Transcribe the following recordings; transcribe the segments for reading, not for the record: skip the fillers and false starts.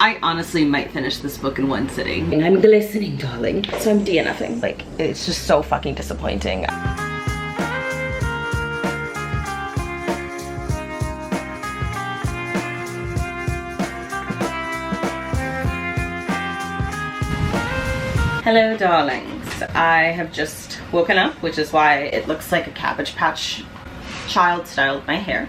I honestly might finish this book in one sitting. And I'm glistening, darling. So I'm DNFing. Like, it's just so fucking disappointing. Hello, darlings. I have just woken up, which is why it looks like a Cabbage Patch child styled my hair.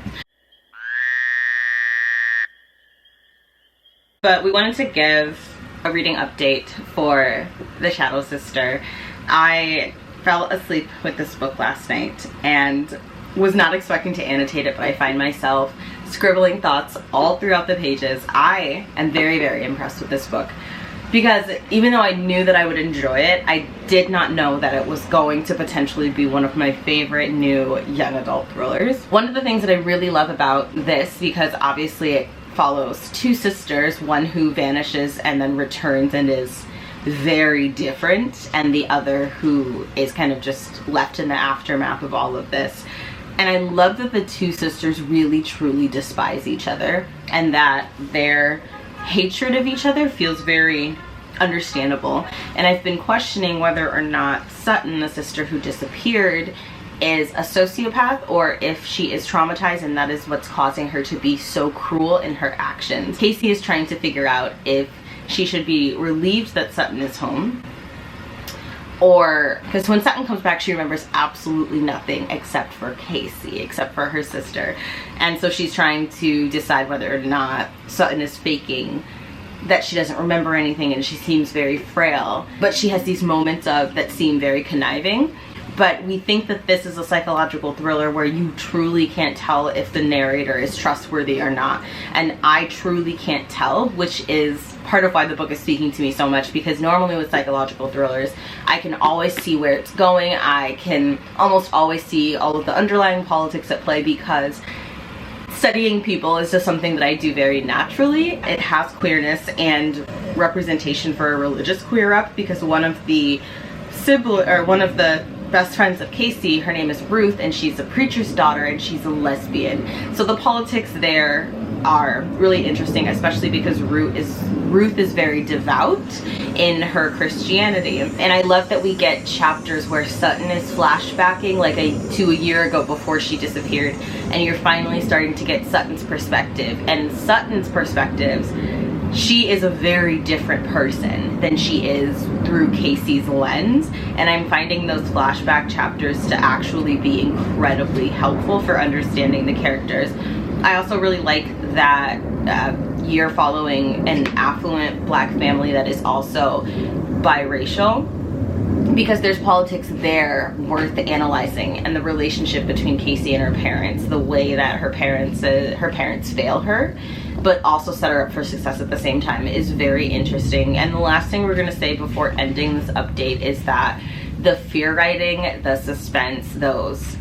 But we wanted to give a reading update for The Shadow Sister. I fell asleep with this book last night and was not expecting to annotate it, but I find myself scribbling thoughts all throughout the pages. I am very, very impressed with this book because even though I knew that I would enjoy it, I did not know that it was going to potentially be one of my favorite new young adult thrillers. One of the things that I really love about this, because obviously it follows two sisters, one who vanishes and then returns and is very different, and the other who is kind of just left in the aftermath of all of this. And I love that the two sisters really truly despise each other, and that their hatred of each other feels very understandable. And I've been questioning whether or not Sutton, the sister who disappeared, is a sociopath or if she is traumatized and that is what's causing her to be so cruel in her actions. Casey is trying to figure out if she should be relieved that Sutton is home, or because when Sutton comes back she remembers absolutely nothing except for Casey, except for her sister, and so she's trying to decide whether or not Sutton is faking that she doesn't remember anything and she seems very frail, but she has these moments of that seem very conniving. But we think that this is a psychological thriller where you truly can't tell if the narrator is trustworthy or not. And I truly can't tell, which is part of why the book is speaking to me so much, because normally with psychological thrillers, I can always see where it's going. I can almost always see all of the underlying politics at play because studying people is just something that I do very naturally. It has queerness and representation for a religious queer up, because one of the best friends of Casey, her name is Ruth, and she's a preacher's daughter and she's a lesbian. So the politics there are really interesting, especially because Ruth is very devout in her Christianity. And I love that we get chapters where Sutton is flashbacking like to a year ago before she disappeared, and you're finally starting to get Sutton's perspective. And Sutton's perspectives, she is a very different person than she is through Casey's lens, and I'm finding those flashback chapters to actually be incredibly helpful for understanding the characters. I also really like that you're following an affluent black family that is also biracial, because there's politics there worth analyzing, and the relationship between Casey and her parents, the way that her parents fail her but also set her up for success at the same time, is very interesting. And the last thing we're going to say before ending this update is that the fear writing, the suspense, those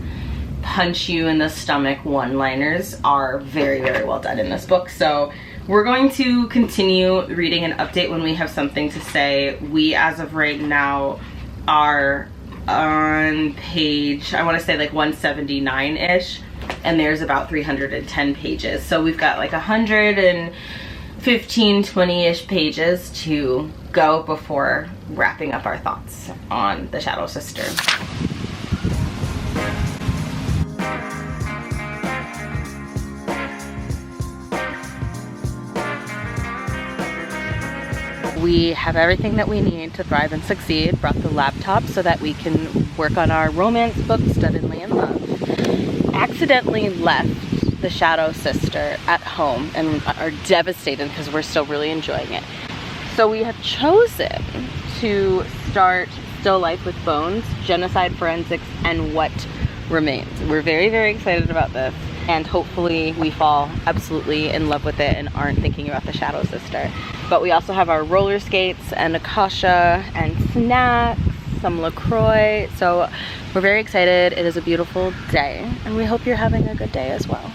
punch you in the stomach one-liners are very, very well done in this book. So we're going to continue reading an update when we have something to say. We, as of right now, are on page, I want to say like 179-ish, and there's about 310 pages. So we've got like 115, 20-ish pages to go before wrapping up our thoughts on The Shadow Sister. We have everything that we need to thrive and succeed. Brought the laptop so that we can work on our romance book, Suddenly in Love. Accidentally left The Shadow Sister at home and are devastated because we're still really enjoying it. So we have chosen to start Still Life with Bones, Genocide Forensics, and What Remains. We're very, very excited about this, and hopefully we fall absolutely in love with it and aren't thinking about The Shadow Sister. But we also have our roller skates and Akasha and snacks, some LaCroix, so we're very excited. It is a beautiful day, and we hope you're having a good day as well.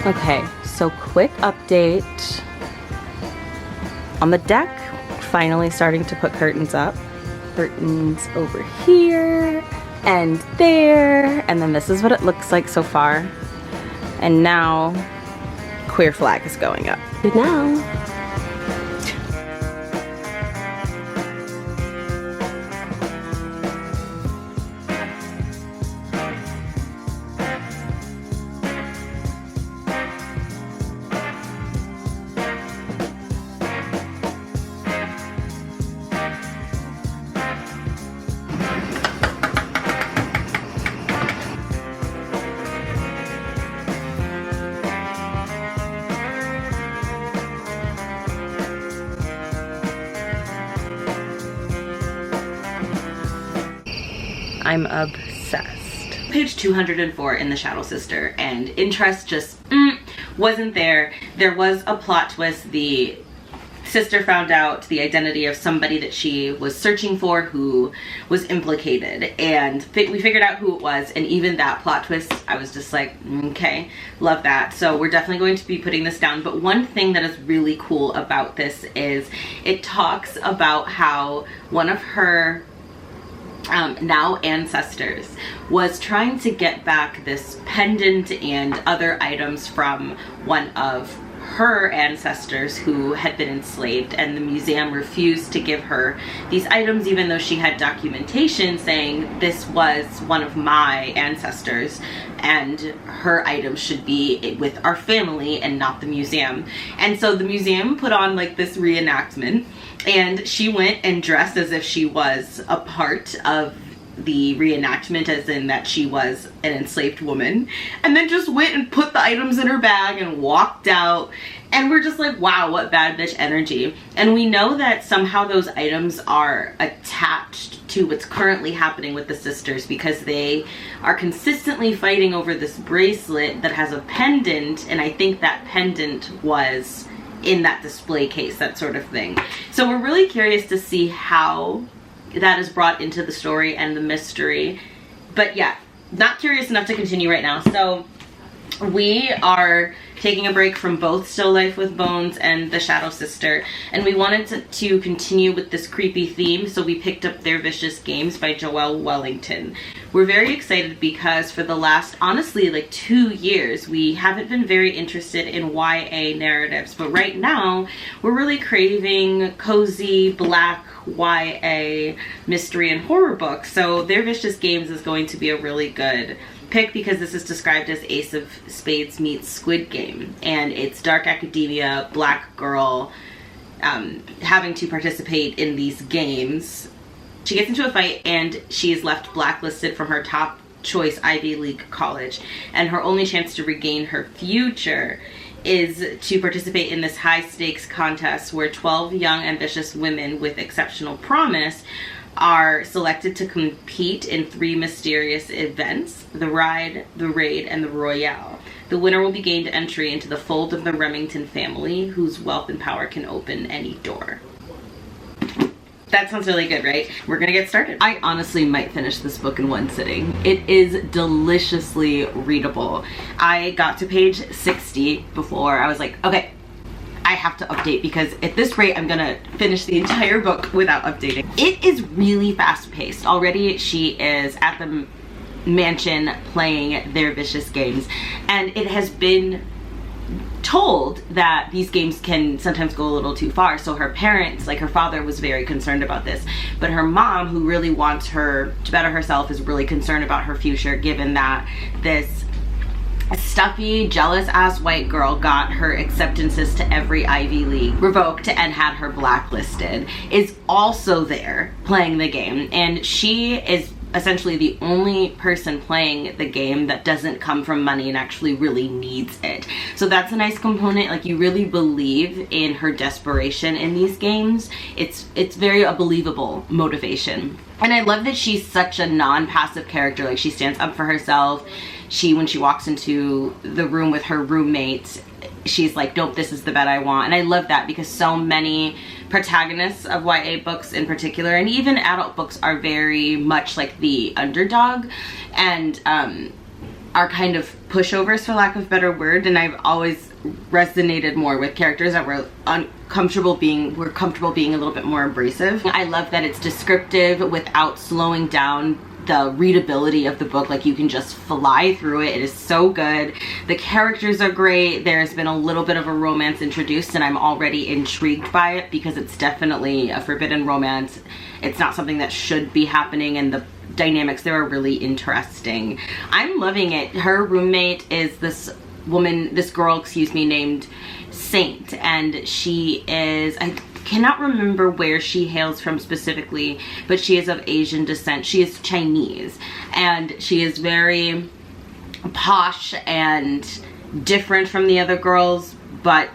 Okay, so quick update on the deck. Finally starting to put curtains up. Curtains over here and there, and then this is what it looks like so far. And now queer flag is going up. Good now. I'm obsessed. Page 204 in The Shadow Sister, and interest just wasn't there. There was a plot twist. The sister found out the identity of somebody that she was searching for who was implicated, and we figured out who it was, and even that plot twist, I was just like, okay, love that. So we're definitely going to be putting this down. But one thing that is really cool about this is it talks about how one of her now ancestors was trying to get back this pendant and other items from one of her ancestors who had been enslaved, and the museum refused to give her these items even though she had documentation saying this was one of my ancestors and her items should be with our family and not the museum. And so the museum put on like this reenactment, and she went and dressed as if she was a part of the reenactment, as in that she was an enslaved woman, and then just went and put the items in her bag and walked out. And we're just like, wow, what bad bitch energy. And we know that somehow those items are attached to what's currently happening with the sisters, because they are consistently fighting over this bracelet that has a pendant, and I think that pendant was in that display case, that sort of thing. So we're really curious to see how that is brought into the story and the mystery. But yeah, not curious enough to continue right now. So we are taking a break from both Still Life with Bones and The Shadow Sister, and we wanted to continue with this creepy theme, so we picked up Their Vicious Games by Joelle Wellington. We're very excited because for the last, honestly, like 2 years, we haven't been very interested in YA narratives, but right now we're really craving cozy black YA mystery and horror books. So Their Vicious Games is going to be a really good pick because this is described as Ace of Spades meets Squid Game, and it's dark academia, black girl having to participate in these games. She gets into a fight and she is left blacklisted from her top choice Ivy League college, and her only chance to regain her future is to participate in this high stakes contest where 12 young ambitious women with exceptional promise are selected to compete in 3 mysterious events: the Ride, the Raid, and the Royale. The winner will be gained entry into the fold of the Remington family, whose wealth and power can open any door. That sounds really good, right? We're gonna get started. I honestly might finish this book in one sitting. It is deliciously readable. I got to page 60 before I was like, okay, I have to update, because at this rate I'm gonna finish the entire book without updating. It is really fast-paced. Already she is at the mansion playing Their Vicious Games, and it has been told that these games can sometimes go a little too far. So her parents, like her father, was very concerned about this, but her mom, who really wants her to better herself, is really concerned about her future, given that this stuffy, jealous ass white girl got her acceptances to every Ivy League revoked and had her blacklisted, is also there playing the game, and she is essentially the only person playing the game that doesn't come from money and actually really needs it. So that's a nice component. Like, you really believe in her desperation in these games. It's very a believable motivation. And I love that she's such a non-passive character. Like, she stands up for herself. When she walks into the room with her roommates, she's like, nope, this is the bed I want. And I love that, because so many protagonists of YA books in particular, and even adult books, are very much like the underdog. And are kind of pushovers, for lack of a better word, and I've always resonated more with characters that were comfortable being a little bit more abrasive. I love that it's descriptive without slowing down the readability of the book. Like, you can just fly through it. It is so good. The characters are great. There's been a little bit of a romance introduced, and I'm already intrigued by it because it's definitely a forbidden romance. It's not something that should be happening, and the dynamics there are really interesting. I'm loving it. Her roommate is this girl, excuse me, named Saint, and she is, I cannot remember where she hails from specifically, but she is of Asian descent. She is Chinese, and she is very posh and different from the other girls, but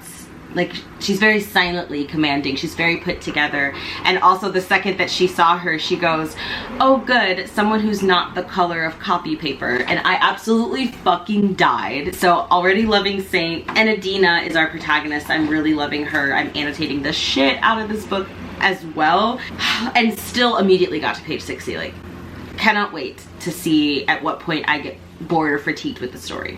like, she's very silently commanding. She's very put together. And also, the second that she saw her, she goes, "Oh good, someone who's not the color of copy paper." And I absolutely fucking died. So already loving Saint. And Adina is our protagonist. I'm really loving her. I'm annotating the shit out of this book as well. And still immediately got to page 60. Like, cannot wait to see at what point I get bored or fatigued with the story.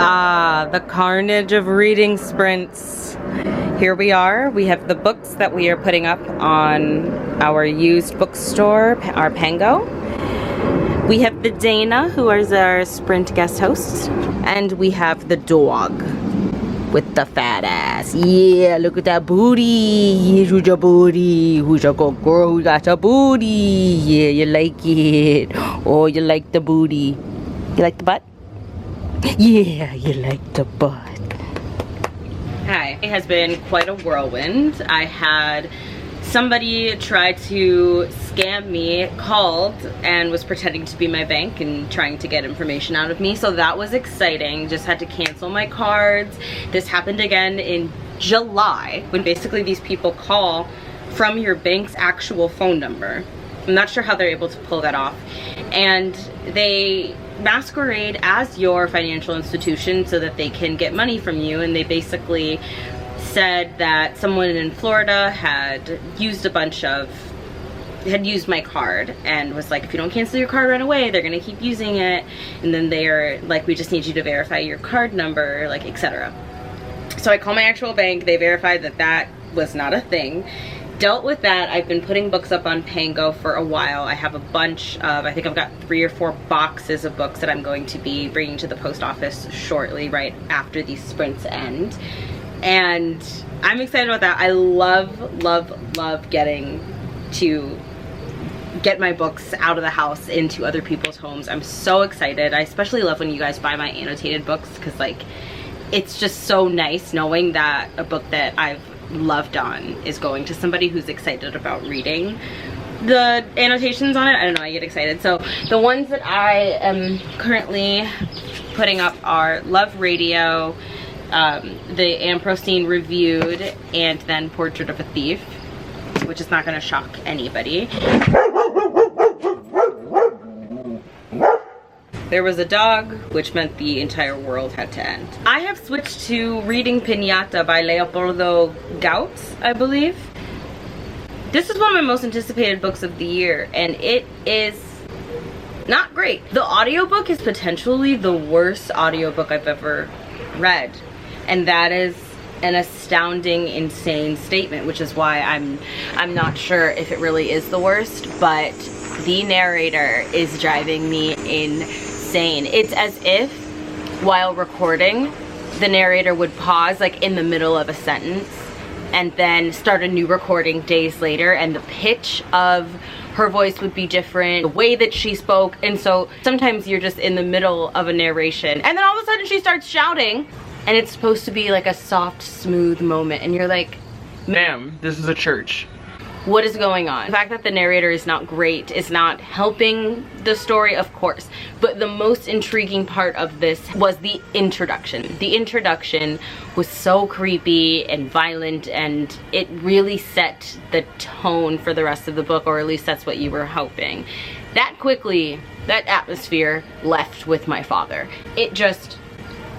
Ah, the carnage of reading sprints. Here we are. We have the books that we are putting up on our used bookstore, our Pango. We have the Dana, who is our sprint guest host, and we have the dog with the fat ass. Yeah, look at that booty. Yeah, who's your booty? Who's your good girl who got your booty? Yeah, you like it. Oh, you like the booty. You like the butt? Yeah, you like the butt. Hi. It has been quite a whirlwind. I had somebody try to scam me, called and was pretending to be my bank and trying to get information out of me. So that was exciting. Just had to cancel my cards. This happened again in July, when basically these people call from your bank's actual phone number. I'm not sure how they're able to pull that off. And they masquerade as your financial institution so that they can get money from you, and they basically said that someone in Florida had used my card and was like, if you don't cancel your card right away, they're gonna keep using it, and then they're like, we just need you to verify your card number, like, etc. So I call my actual bank. They verified that that was not a thing. Dealt with that. I've been putting books up on Pango for a while. I have a bunch of, I think I've got 3 or 4 boxes of books that I'm going to be bringing to the post office shortly, right after these sprints end. And I'm excited about that. I love, love, love getting to get my books out of the house into other people's homes. I'm so excited. I especially love when you guys buy my annotated books, because like, it's just so nice knowing that a book that I've loved on is going to somebody who's excited about reading the annotations on it. I don't know, I get excited. So the ones that I am currently putting up are Love Radio, the Ambrosine Reviewed, and then Portrait of a Thief, which is not going to shock anybody. There was a dog, which meant the entire world had to end. I have switched to reading Piñata by Leopoldo Gautz, I believe. This is one of my most anticipated books of the year, and it is not great. The audiobook is potentially the worst audiobook I've ever read, and that is an astounding, insane statement, which is why I'm not sure if it really is the worst, but the narrator is driving me insane. It's as if while recording, the narrator would pause like in the middle of a sentence and then start a new recording days later, and the pitch of her voice would be different, the way that she spoke, and so sometimes you're just in the middle of a narration and then all of a sudden she starts shouting, and it's supposed to be like a soft, smooth moment, and you're like, ma'am, this is a church. What is going on? The fact that the narrator is not great is not helping the story, of course, but the most intriguing part of this was the introduction. The introduction was so creepy and violent, and it really set the tone for the rest of the book, or at least that's what you were hoping. That quickly, that atmosphere left with my father. It just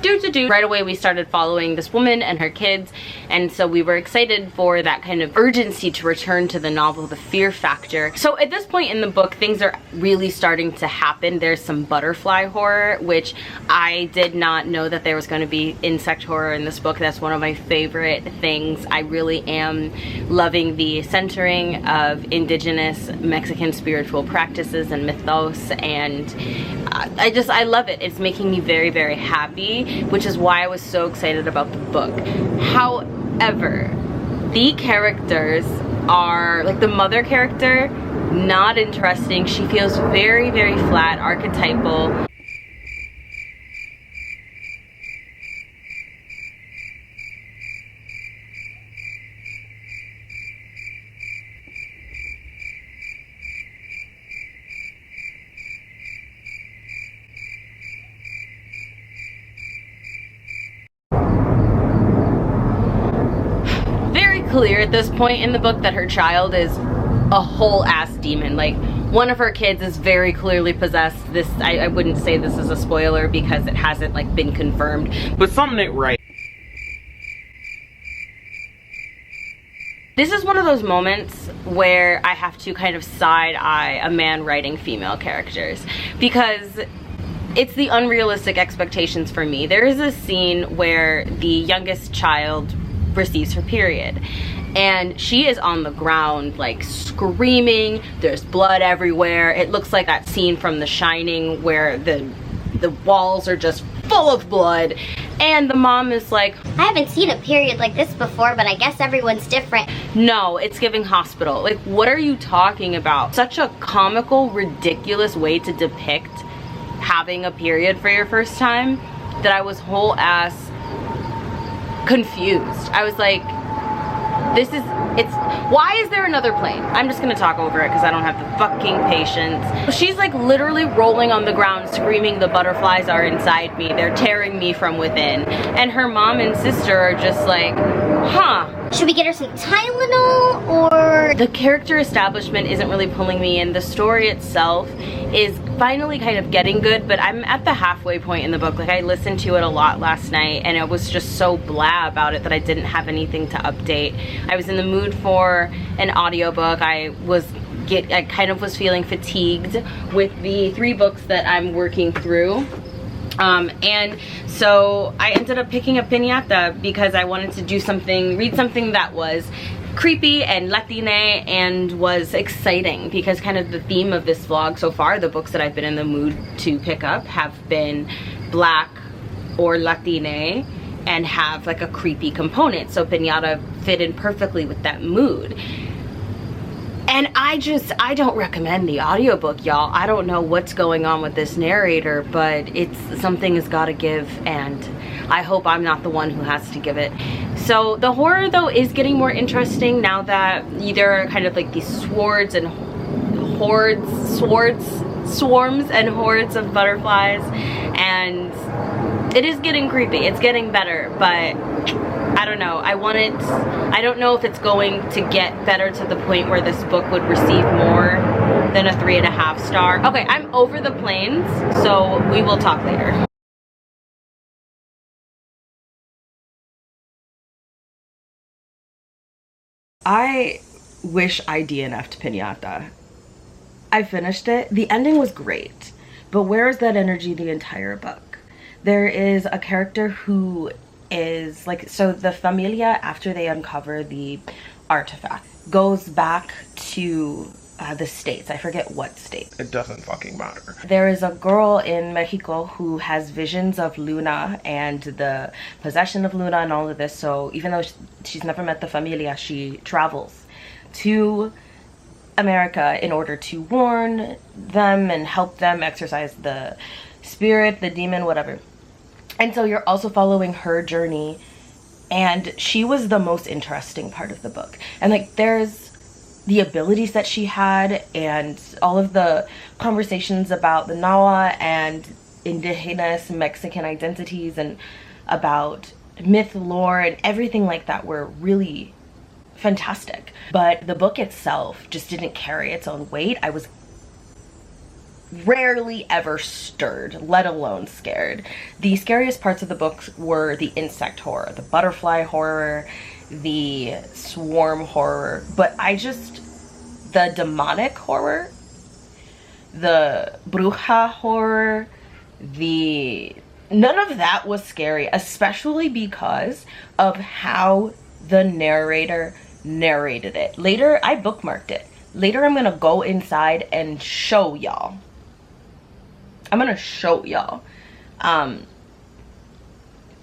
right away we started following this woman and her kids, and so we were excited for that kind of urgency to return to the novel, the fear factor. So at this point in the book, things are really starting to happen. There's some butterfly horror, which I did not know that there was going to be insect horror in this book. That's one of my favorite things. I really am loving the centering of indigenous Mexican spiritual practices and mythos, and I love it. It's making me very, very happy, which is why I was so excited about the book. However, the characters are, like the mother character, not interesting. She feels very, very flat, archetypal. Clear at this point in the book that her child is a whole ass demon. Like, one of her kids is very clearly possessed. This, I wouldn't say this is a spoiler because it hasn't like been confirmed, but something ain't right. This is one of those moments where I have to kind of side-eye a man writing female characters, because it's the unrealistic expectations for me. There is a scene where the youngest child receives her period, and she is on the ground like screaming. There's blood everywhere. It looks like that scene from The Shining where the walls are just full of blood, and the mom is like, I haven't seen a period like this before, but I guess everyone's different. No, it's giving hospital. Like, what are you talking about? Such a comical, ridiculous way to depict having a period for your first time that I was whole ass confused. I was like, why is there another plane? I'm just gonna talk over it because I don't have the fucking patience. She's like literally rolling on the ground screaming, the butterflies are inside me, they're tearing me from within. And her mom and sister are just like, huh. Should we get her some Tylenol, or? The character establishment isn't really pulling me in. The story itself is finally kind of getting good, but I'm at the halfway point in the book. Like, I listened to it a lot last night and it was just so blah about it that I didn't have anything to update. I was in the mood for an audiobook. I kind of was feeling fatigued with the 3 books that I'm working through. And so I ended up picking up Piñata because I wanted to do something, read something that was creepy and Latine and was exciting, because kind of the theme of this vlog so far, the books that I've been in the mood to pick up have been Black or Latine and have like a creepy component. So Piñata fit in perfectly with that mood. And I don't recommend the audiobook, y'all. I don't know what's going on with this narrator, but something has got to give, and I hope I'm not the one who has to give it. So the horror though is getting more interesting now that there are kind of like these swarms and hordes of butterflies, and it is getting creepy. It's getting better, but I don't know. I don't know if it's going to get better to the point where this book would receive more than a 3.5 star. Okay, I'm over the planes, so we will talk later. I wish I DNF'd Pinata. I finished it. The ending was great, but where is that energy the entire book? There is a character who is like, so the familia, after they uncover the artifact, goes back to the States. I forget what state. It doesn't fucking matter. There is a girl in Mexico who has visions of Luna and the possession of Luna and all of this. So even though she's never met the familia, she travels to America in order to warn them and help them exorcise the spirit, the demon, whatever. And so you're also following her journey, and she was the most interesting part of the book. And like, there's the abilities that she had and all of the conversations about the Nahua and indigenous Mexican identities and about myth, lore, and everything like that were really fantastic. But the book itself just didn't carry its own weight. I was rarely ever stirred, let alone scared. The scariest parts of the book were the insect horror, the butterfly horror, the swarm horror, but the demonic horror, the bruja horror, none of that was scary, especially because of how the narrator narrated it. Later, I bookmarked it. Later, I'm gonna go inside and show y'all.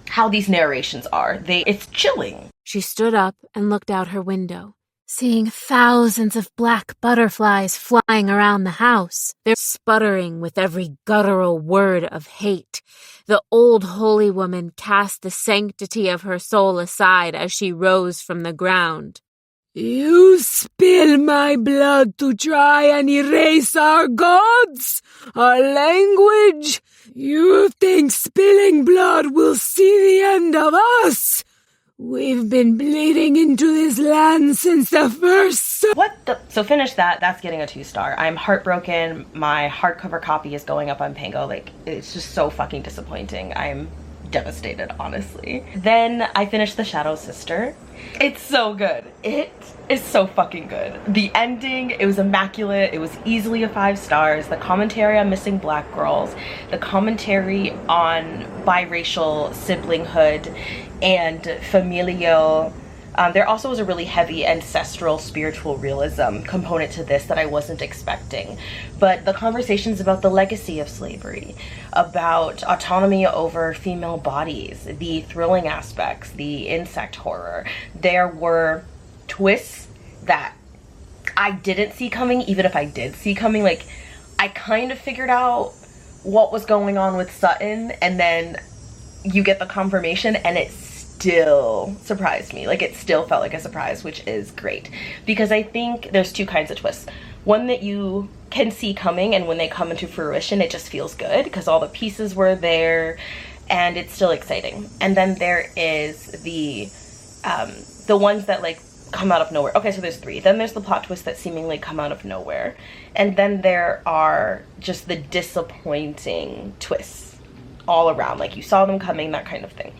How these narrations are. It's chilling. She stood up and looked out her window, seeing thousands of black butterflies flying around the house. They're sputtering with every guttural word of hate. The old holy woman cast the sanctity of her soul aside as she rose from the ground. You spill my blood to try and erase our gods, our language. You think spilling blood will see the end of us? We've been bleeding into this land since the first... So finish that. That's getting a 2-star. I'm heartbroken. My hardcover copy is going up on Pango. Like, it's just so fucking disappointing. I'm devastated, honestly. Then I finished The Shadow Sister. It's so good. It is so fucking good. The ending, it was immaculate. It was easily a 5 stars. The commentary on missing black girls, the commentary on biracial siblinghood and familial. There also was a really heavy ancestral spiritual realism component to this that I wasn't expecting. But the conversations about the legacy of slavery, about autonomy over female bodies, the thrilling aspects, the insect horror, there were twists that I didn't see coming, even if I did see coming. Like, I kind of figured out what was going on with Sutton, and then you get the confirmation and it still surprised me. Like, it still felt like a surprise, which is great, because I think there's 2 kinds of twists. One that you can see coming, and when they come into fruition, it just feels good because all the pieces were there and it's still exciting. And then there is the ones that like come out of nowhere. Okay, so there's 3. Then there's the plot twists that seemingly come out of nowhere. And then there are just the disappointing twists all around. Like, you saw them coming, that kind of thing.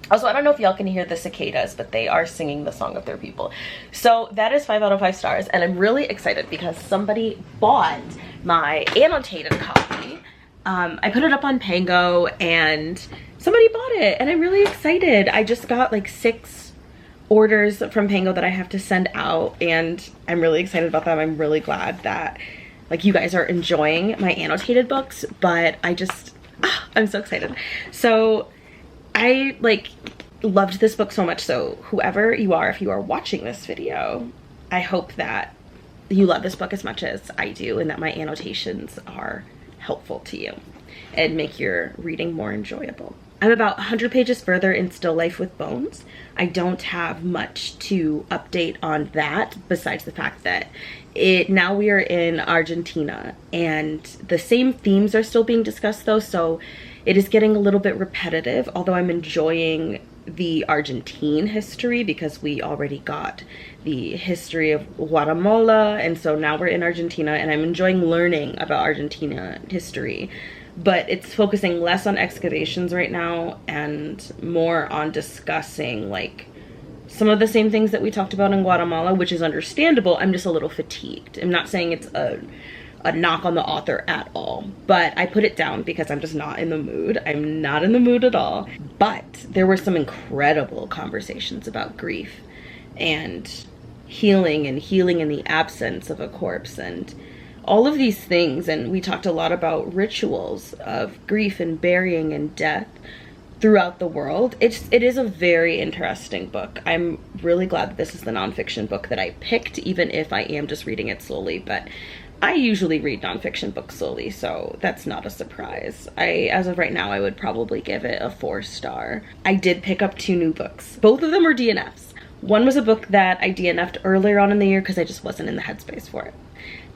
Also, I don't know if y'all can hear the cicadas, but they are singing the song of their people. So that is 5 out of 5 stars, and I'm really excited because somebody bought my annotated copy. I put it up on Pango and somebody bought it, and I'm really excited. I just got like 6 orders from Pango that I have to send out, and I'm really excited about them. I'm really glad that like you guys are enjoying my annotated books, but I'm so excited. So I like loved this book so much, so whoever you are, if you are watching this video, I hope that you love this book as much as I do, and that my annotations are helpful to you and make your reading more enjoyable. I'm about 100 pages further in Still Life with Bones. I don't have much to update on that besides the fact that now we are in Argentina and the same themes are still being discussed though, so it is getting a little bit repetitive, although I'm enjoying the Argentine history because we already got the history of Guatemala, and so now we're in Argentina and I'm enjoying learning about Argentina history. But it's focusing less on excavations right now and more on discussing like some of the same things that we talked about in Guatemala, which is understandable. I'm just a little fatigued. I'm not saying it's a knock on the author at all, but I put it down because I'm just not in the mood. I'm not in the mood at all. But there were some incredible conversations about grief and healing in the absence of a corpse and all of these things. And we talked a lot about rituals of grief and burying and death throughout the world. It is a very interesting book. I'm really glad that this is the nonfiction book that I picked, even if I am just reading it slowly, but I usually read nonfiction books slowly, so that's not a surprise. As of right now, I would probably give it a 4-star. I did pick up 2 new books. Both of them were DNFs. One was a book that I DNF'd earlier on in the year because I just wasn't in the headspace for it.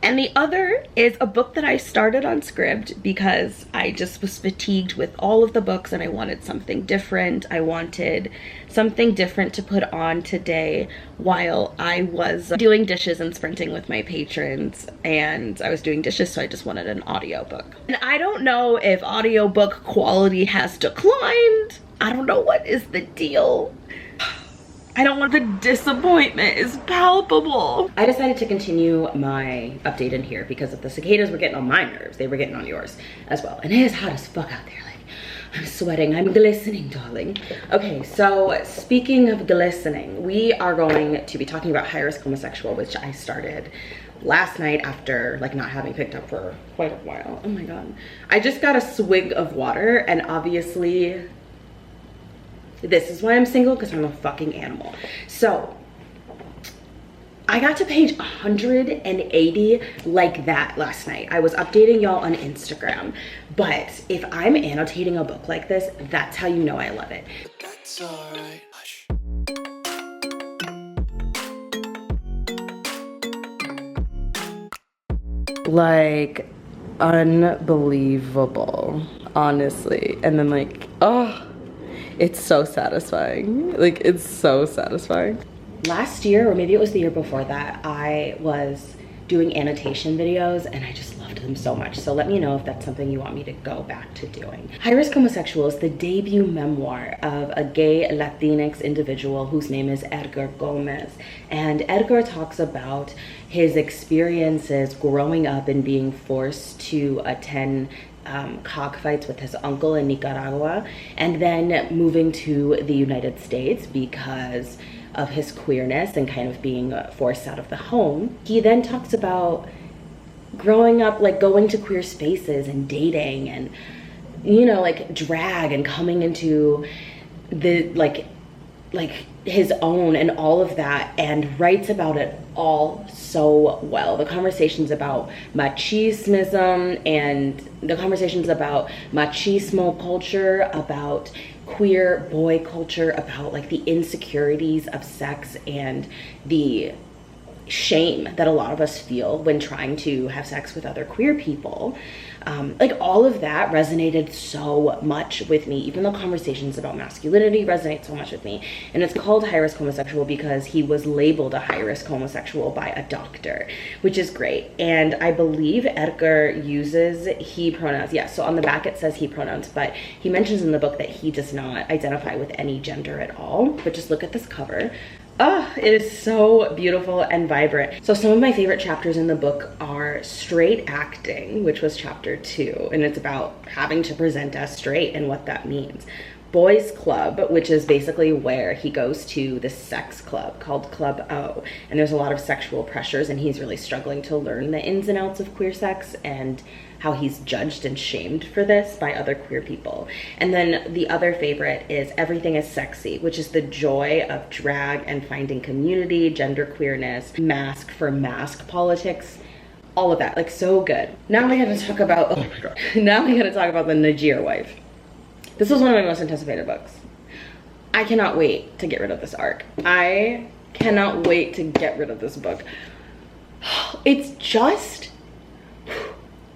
And the other is a book that I started on Scribd because I just was fatigued with all of the books and I wanted something different. I wanted something different to put on today while I was doing dishes and sprinting with my patrons, and I was doing dishes, so I just wanted an audiobook. And I don't know if audiobook quality has declined. I don't know what is the deal. I don't want the disappointment is palpable. I decided to continue my update in here because if the cicadas were getting on my nerves, they were getting on yours as well. And it is hot as fuck out there. Like, I'm sweating, I'm glistening, darling. Okay, so speaking of glistening, we are going to be talking about High Risk Homosexual, which I started last night after like not having picked up for quite a while. Oh my God. I just got a swig of water and obviously this is why I'm single, because I'm a fucking animal. So I got to page 180 like that last night. I was updating y'all on Instagram, but if I'm annotating a book like this, that's how you know I love it. That's all right. Hush. Like, unbelievable, honestly. And then like, oh, it's so satisfying. Like, it's so satisfying. Last year, or maybe it was the year before that, I was doing annotation videos and I just loved them so much. So let me know if that's something you want me to go back to doing. High Risk Homosexual is the debut memoir of a gay Latinx individual whose name is Edgar Gomez. And Edgar talks about his experiences growing up and being forced to attend cockfights with his uncle in Nicaragua, and then moving to the United States because of his queerness and kind of being forced out of the home. He then talks about growing up, like going to queer spaces and dating and, you know, like drag and coming into the like his own and all of that, and writes about it all so well. The conversations about machismo and the conversations about machismo culture, about queer boy culture, about like the insecurities of sex and the shame that a lot of us feel when trying to have sex with other queer people. Like all of that resonated so much with me. Even the conversations about masculinity resonate so much with me. And it's called High Risk Homosexual because he was labeled a high risk homosexual by a doctor, which is great. And I believe Edgar uses he pronouns. Yeah, so on the back it says he pronouns, but he mentions in the book that he does not identify with any gender at all. But just look at this cover. Oh, it is so beautiful and vibrant. So some of my favorite chapters in the book are straight acting, which was chapter 2, and it's about having to present as straight and what that means. Boys Club, which is basically where he goes to the sex club called Club O, and there's a lot of sexual pressures and he's really struggling to learn the ins and outs of queer sex and how he's judged and shamed for this by other queer people. And then the other favorite is Everything is Sexy, which is the joy of drag and finding community, gender queerness, mask for mask politics, all of that, like so good. Now we gotta talk about, oh my God. Now we gotta talk about the Najir wife. This was one of my most anticipated books. I cannot wait to get rid of this arc. I cannot wait to get rid of this book. It's just...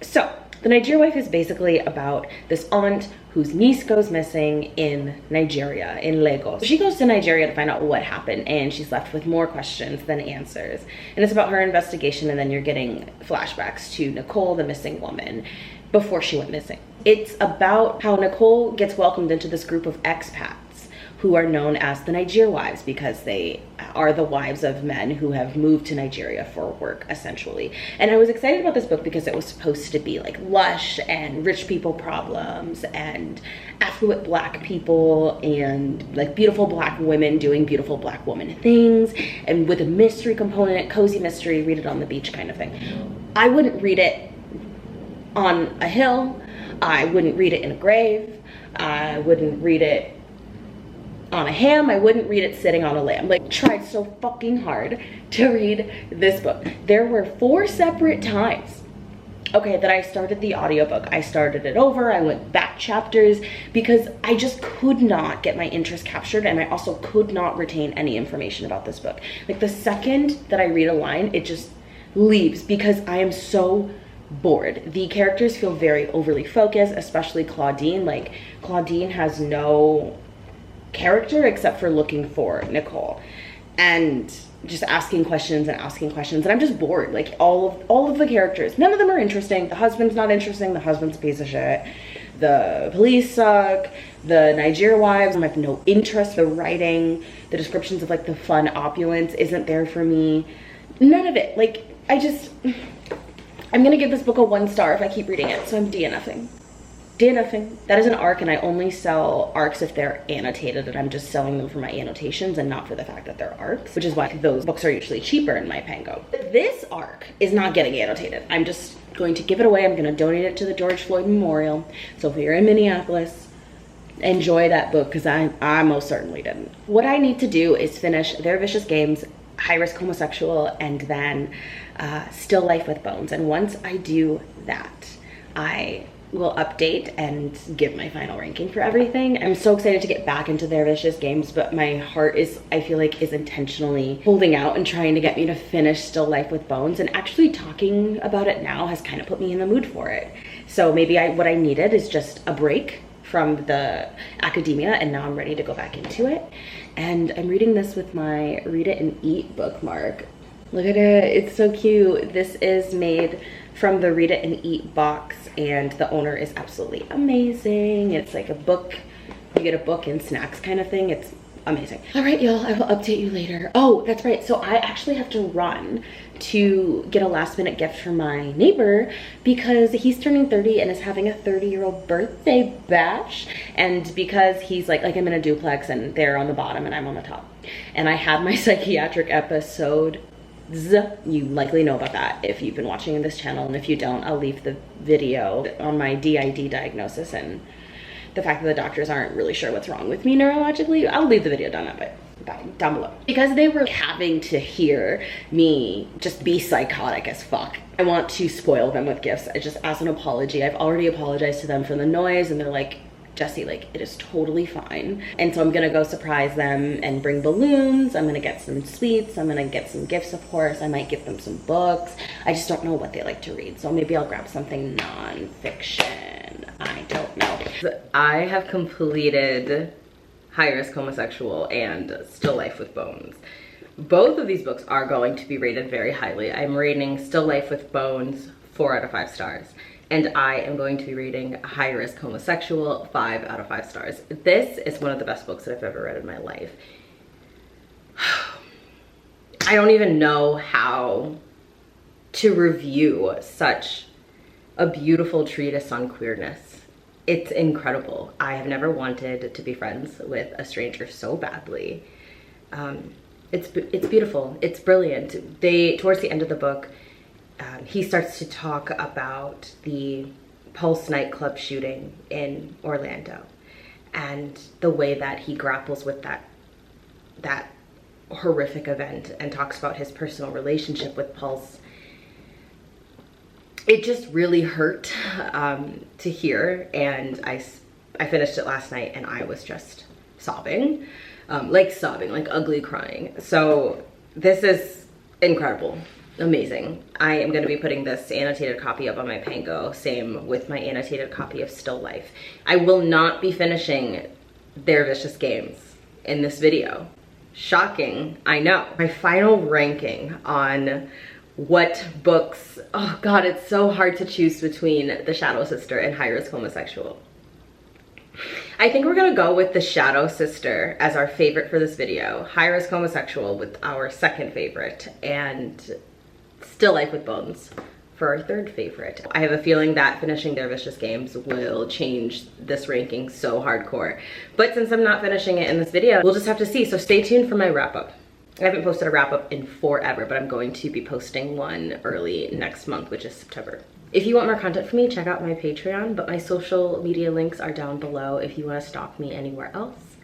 So, The Nigeria Wife is basically about this aunt whose niece goes missing in Nigeria, in Lagos. She goes to Nigeria to find out what happened, and she's left with more questions than answers. And it's about her investigation, and then you're getting flashbacks to Nicole, the missing woman, before she went missing. It's about how Nicole gets welcomed into this group of expats who are known as the Nigeria Wives because they are the wives of men who have moved to Nigeria for work, essentially. And I was excited about this book because it was supposed to be like lush and rich people problems and affluent black people and like beautiful black women doing beautiful black woman things, and with a mystery component, cozy mystery, read it on the beach kind of thing. I wouldn't read it on a hill. I wouldn't read it in a grave. I wouldn't read it on a ham. I wouldn't read it sitting on a lamb. Like, tried so fucking hard to read this book. There were 4 separate times, okay, that I started the audiobook. I started it over, I went back chapters because I just could not get my interest captured, and I also could not retain any information about this book. Like, the second that I read a line, it just leaves because I am so bored. The characters feel very overly focused, especially Claudine. Like, Claudine has no character except for looking for Nicole and just asking questions and I'm just bored. Like, all of the characters, none of them are interesting. The husband's not interesting. The husband's a piece of shit. The police suck. The Nigeria Wives, I have no interest. The writing, the descriptions of like the fun opulence isn't there for me. None of it. Like, I'm gonna give this book a 1 star if I keep reading it, so I'm DNFing. DNFing. That is an arc, and I only sell arcs if they're annotated, and I'm just selling them for my annotations and not for the fact that they're arcs, which is why those books are usually cheaper in my pango. This arc is not getting annotated. I'm just going to give it away. I'm going to donate it to the George Floyd Memorial. So if you're in Minneapolis, enjoy that book, because I most certainly didn't. What I need to do is finish Their Vicious Games, High Risk Homosexual, and then Still Life with Bones. And once I do that, I will update and give my final ranking for everything. I'm so excited to get back into Their Vicious Games, but my heart is, I feel like, is intentionally holding out and trying to get me to finish Still Life with Bones, and actually talking about it now has kind of put me in the mood for it. So maybe what I needed is just a break from the academia, and now I'm ready to go back into it. And I'm reading this with my Read It and Eat bookmark. Look at it, it's so cute. This is made from the Read It and Eat box, and the owner is absolutely amazing. It's like a book, you get a book and snacks kind of thing. It's amazing. All right, y'all, I will update you later. Oh, that's right. So I actually have to run to get a last minute gift for my neighbor because he's turning 30 and is having a 30-year-old birthday bash. And because he's like I'm in a duplex and they're on the bottom and I'm on the top. And I had my psychiatric episode. You likely know about that if you've been watching this channel, and if you don't, I'll leave the video on my DID diagnosis and the fact that the doctors aren't really sure what's wrong with me neurologically. I'll leave the video down below. Because they were having to hear me just be psychotic as fuck, I want to spoil them with gifts. I just asked an apology. I've already apologized to them for the noise, and they're like, Jessie, like, it is totally fine. And so I'm gonna go surprise them and bring balloons. I'm gonna get some sweets. I'm gonna get some gifts, of course. I might give them some books. I just don't know what they like to read. So maybe I'll grab something non-fiction. I don't know. I have completed High Risk Homosexual and Still Life with Bones. Both of these books are going to be rated very highly. I'm rating Still Life with Bones 4 out of 5 stars. And I am going to be reading High Risk Homosexual 5 out of 5 stars. This is one of the best books that I've ever read in my life. I don't even know how to review such a beautiful treatise on queerness. It's incredible. I have never wanted to be friends with a stranger so badly. It's beautiful. It's brilliant. Towards the end of the book, he starts to talk about the Pulse nightclub shooting in Orlando and the way that he grapples with that horrific event, and talks about his personal relationship with Pulse. It just really hurt to hear, and I finished it last night and I was just sobbing, like ugly crying. So this is incredible, amazing. I am gonna be putting this annotated copy up on my Pango, same with my annotated copy of Still Life. I will not be finishing Their Vicious Games in this video. Shocking, I know. My final ranking on what books, oh God, it's so hard to choose between The Shadow Sister and High Risk Homosexual. I think we're gonna go with The Shadow Sister as our favorite for this video, High Risk Homosexual with our second favorite, and Still Life with Bones for our third favorite. I have a feeling that finishing Their Vicious Games will change this ranking so hardcore. But since I'm not finishing it in this video, we'll just have to see. So stay tuned for my wrap up. I haven't posted a wrap up in forever, but I'm going to be posting one early next month, which is September. If you want more content from me, check out my Patreon, but my social media links are down below if you want to stalk me anywhere else.